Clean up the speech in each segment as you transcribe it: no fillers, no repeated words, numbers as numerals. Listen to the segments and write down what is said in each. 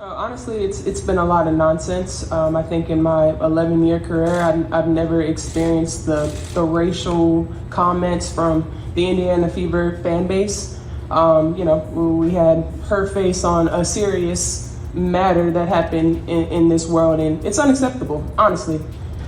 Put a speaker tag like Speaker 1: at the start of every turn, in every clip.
Speaker 1: Honestly, it's been a lot of nonsense. I think in my 11-year career, I've never experienced the racial comments from the Indiana Fever fan base. We had her face on a serious matter that happened in this world, and it's unacceptable, honestly.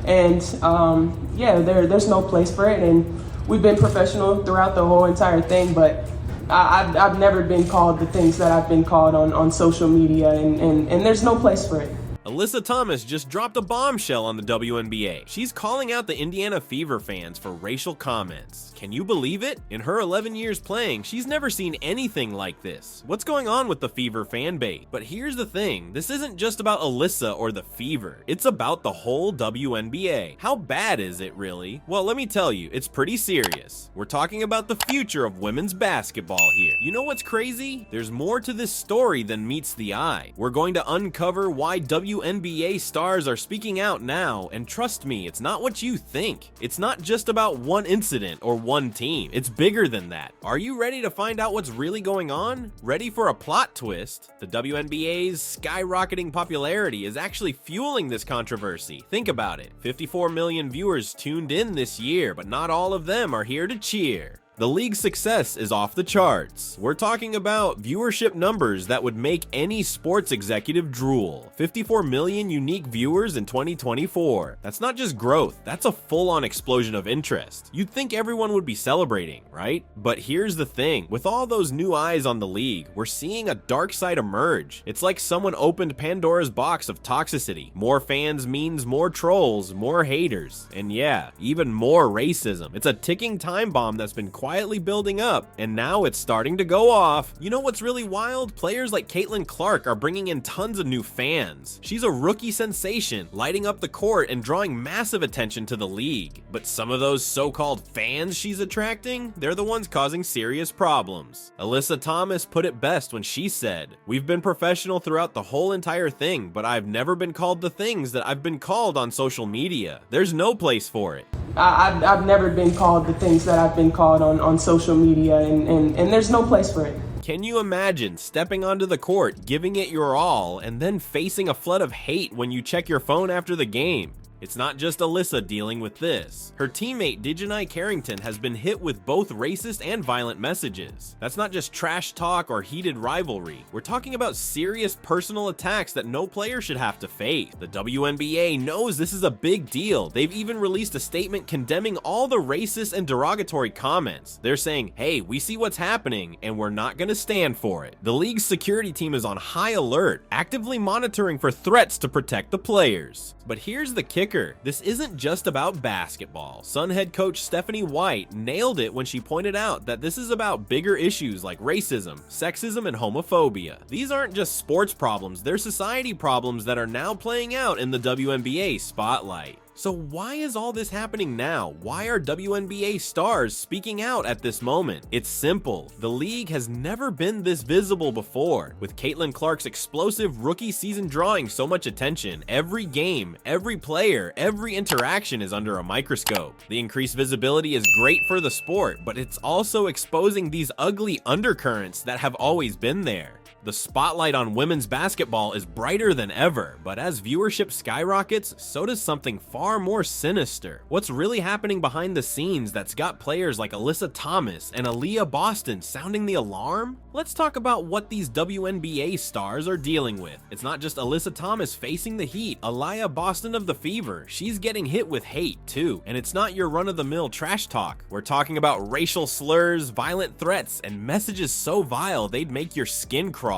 Speaker 1: And there's no place for it, and we've been professional throughout the whole entire thing, but I've never been called the things that I've been called on social media, and there's no place for it.
Speaker 2: Alyssa Thomas just dropped a bombshell on the WNBA. She's calling out the Indiana Fever fans for racial comments. Can you believe it? In her 11 years playing, she's never seen anything like this. What's going on with the Fever fan base? But here's the thing, this isn't just about Alyssa or the Fever. It's about the whole WNBA. How bad is it really? Well, let me tell you, it's pretty serious. We're talking about the future of women's basketball here. You know what's crazy? There's more to this story than meets the eye. We're going to uncover why WNBA stars are speaking out now, and trust me, it's not what you think. It's not just about one incident or one team. It's bigger than that. Are you ready to find out what's really going on? Ready for a plot twist? The WNBA's skyrocketing popularity is actually fueling this controversy. Think about it. 54 million viewers tuned in this year, but not all of them are here to cheer. The league's success is off the charts. We're talking about viewership numbers that would make any sports executive drool. 54 million unique viewers in 2024. That's not just growth, that's a full-on explosion of interest. You'd think everyone would be celebrating, right? But here's the thing, with all those new eyes on the league, we're seeing a dark side emerge. It's like someone opened Pandora's box of toxicity. More fans means more trolls, more haters, and yeah, even more racism. It's a ticking time bomb that's been quietly building up, and now it's starting to go off. You know what's really wild? Players like Caitlin Clark are bringing in tons of new fans. She's a rookie sensation, lighting up the court and drawing massive attention to the league. But some of those so-called fans she's attracting, they're the ones causing serious problems. Alyssa Thomas put it best when she said, "We've been professional throughout the whole entire thing, but I've never been called the things that I've been called on social media. There's no place for it."
Speaker 1: I've never been called the things that I've been called on social media, and there's no place for it.
Speaker 2: Can you imagine stepping onto the court, giving it your all, and then facing a flood of hate when you check your phone after the game? It's not just Alyssa dealing with this. Her teammate Dejanai Carrington has been hit with both racist and violent messages. That's not just trash talk or heated rivalry. We're talking about serious personal attacks that no player should have to face. The WNBA knows this is a big deal. They've even released a statement condemning all the racist and derogatory comments. They're saying, hey, we see what's happening and we're not gonna stand for it. The league's security team is on high alert, actively monitoring for threats to protect the players. But here's the kicker. This isn't just about basketball. Sun head coach Stephanie White nailed it when she pointed out that this is about bigger issues like racism, sexism, and homophobia. These aren't just sports problems, they're society problems that are now playing out in the WNBA spotlight. So why is all this happening now? Why are WNBA stars speaking out at this moment? It's simple. The league has never been this visible before. With Caitlin Clark's explosive rookie season drawing so much attention, every game, every player, every interaction is under a microscope. The increased visibility is great for the sport, but it's also exposing these ugly undercurrents that have always been there. The spotlight on women's basketball is brighter than ever, but as viewership skyrockets, so does something far more sinister. What's really happening behind the scenes that's got players like Alyssa Thomas and Aaliyah Boston sounding the alarm? Let's talk about what these WNBA stars are dealing with. It's not just Alyssa Thomas facing the heat. Aaliyah Boston of the Fever, she's getting hit with hate too. And it's not your run-of-the-mill trash talk. We're talking about racial slurs, violent threats, and messages so vile they'd make your skin crawl.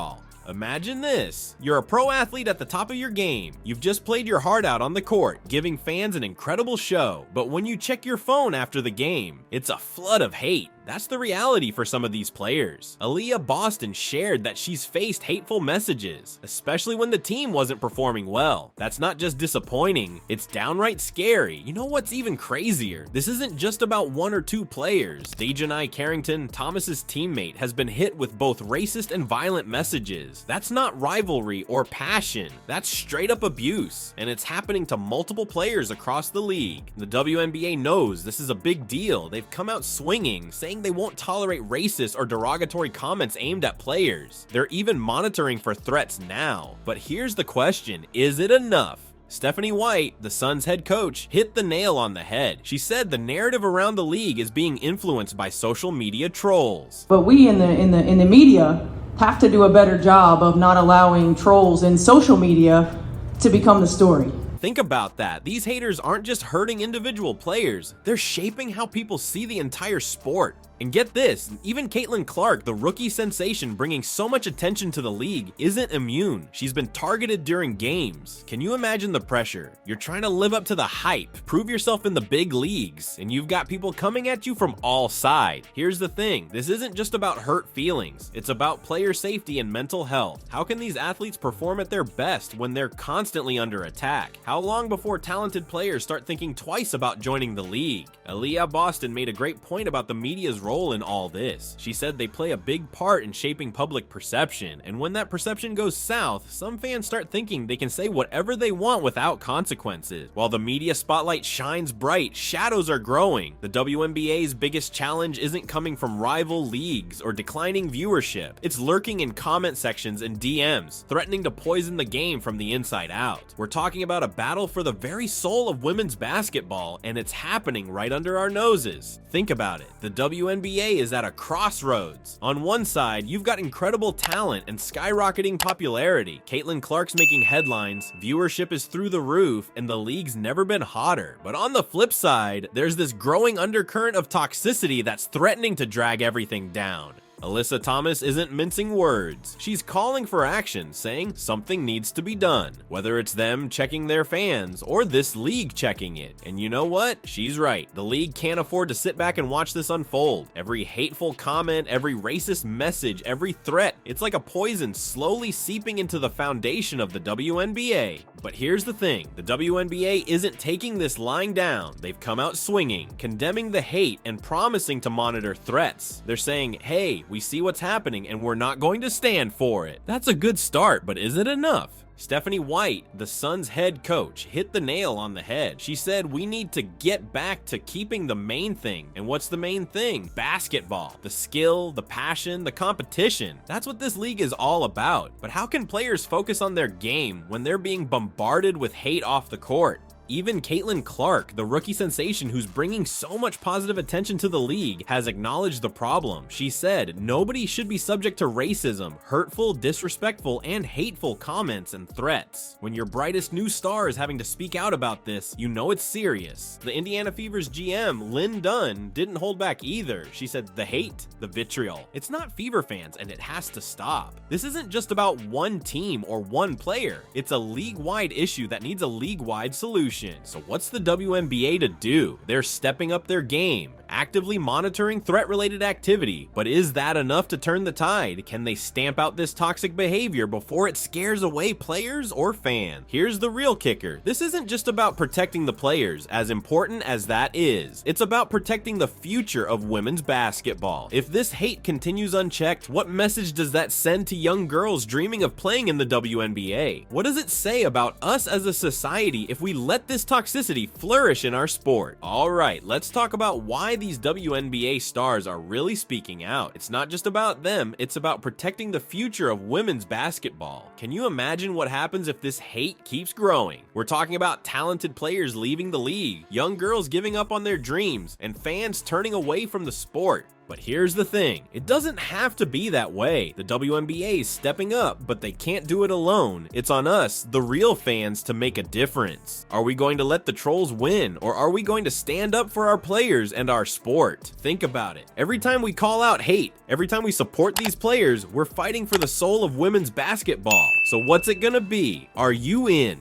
Speaker 2: Imagine this. You're a pro athlete at the top of your game. You've just played your heart out on the court, giving fans an incredible show. But when you check your phone after the game, it's a flood of hate. That's the reality for some of these players. Aaliyah Boston shared that she's faced hateful messages, especially when the team wasn't performing well. That's not just disappointing, it's downright scary. You know what's even crazier? This isn't just about one or two players. Dejanai Carrington, Thomas's teammate, has been hit with both racist and violent messages. That's not rivalry or passion. That's straight up abuse, and it's happening to multiple players across the league. The WNBA knows this is a big deal. They've come out swinging, saying saying they won't tolerate racist or derogatory comments aimed at players. They're even monitoring for threats now. But here's the question, is it enough? Stephanie White, the Suns head coach, hit the nail on the head. She said the narrative around the league is being influenced by social media trolls.
Speaker 3: But we in the media have to do a better job of not allowing trolls in social media to become the story.
Speaker 2: Think about that. These haters aren't just hurting individual players, they're shaping how people see the entire sport. And get this, even Caitlin Clark, the rookie sensation bringing so much attention to the league, isn't immune. She's been targeted during games. Can you imagine the pressure? You're trying to live up to the hype, prove yourself in the big leagues, and you've got people coming at you from all sides. Here's the thing, this isn't just about hurt feelings, it's about player safety and mental health. How can these athletes perform at their best when they're constantly under attack? How long before talented players start thinking twice about joining the league? Aaliyah Boston made a great point about the media's role in all this. She said they play a big part in shaping public perception, and when that perception goes south, some fans start thinking they can say whatever they want without consequences. While the media spotlight shines bright, shadows are growing. The WNBA's biggest challenge isn't coming from rival leagues or declining viewership. It's lurking in comment sections and DMs, threatening to poison the game from the inside out. We're talking about a battle for the very soul of women's basketball, and it's happening right under our noses. Think about it. The WNBA is at a crossroads. On one side, you've got incredible talent and skyrocketing popularity. Caitlin Clark's making headlines, viewership is through the roof, and the league's never been hotter. But on the flip side, there's this growing undercurrent of toxicity that's threatening to drag everything down. Alyssa Thomas isn't mincing words. She's calling for action, saying something needs to be done, whether it's them checking their fans or this league checking it. And you know what? She's right. The league can't afford to sit back and watch this unfold. Every hateful comment, every racist message, every threat, it's like a poison slowly seeping into the foundation of the WNBA. But here's the thing, the WNBA isn't taking this lying down. They've come out swinging, condemning the hate and promising to monitor threats. They're saying, hey, we see what's happening and we're not going to stand for it. That's a good start, but is it enough? Stephanie White, the Suns head coach, hit the nail on the head. She said we need to get back to keeping the main thing. And what's the main thing? Basketball. The skill, the passion, the competition. That's what this league is all about. But how can players focus on their game when they're being bombarded with hate off the court? Even Caitlin Clark, the rookie sensation who's bringing so much positive attention to the league, has acknowledged the problem. She said, nobody should be subject to racism, hurtful, disrespectful, and hateful comments and threats. When your brightest new star is having to speak out about this, you know it's serious. The Indiana Fever's GM, Lynn Dunn, didn't hold back either. She said, the hate, the vitriol, it's not Fever fans and it has to stop. This isn't just about one team or one player. It's a league-wide issue that needs a league-wide solution. So what's the WNBA to do? They're stepping up their game, actively monitoring threat-related activity. But is that enough to turn the tide? Can they stamp out this toxic behavior before it scares away players or fans? Here's the real kicker. This isn't just about protecting the players, as important as that is. It's about protecting the future of women's basketball. If this hate continues unchecked, what message does that send to young girls dreaming of playing in the WNBA? What does it say about us as a society if we let this toxicity flourish in our sport? Alright, let's talk about why these WNBA stars are really speaking out. It's not just about them, it's about protecting the future of women's basketball. Can you imagine what happens if this hate keeps growing? We're talking about talented players leaving the league, young girls giving up on their dreams, and fans turning away from the sport. But here's the thing, it doesn't have to be that way. The WNBA is stepping up, but they can't do it alone. It's on us, the real fans, to make a difference. Are we going to let the trolls win, or are we going to stand up for our players and our sport? Think about it. Every time we call out hate, every time we support these players, we're fighting for the soul of women's basketball. So what's it gonna be? Are you in?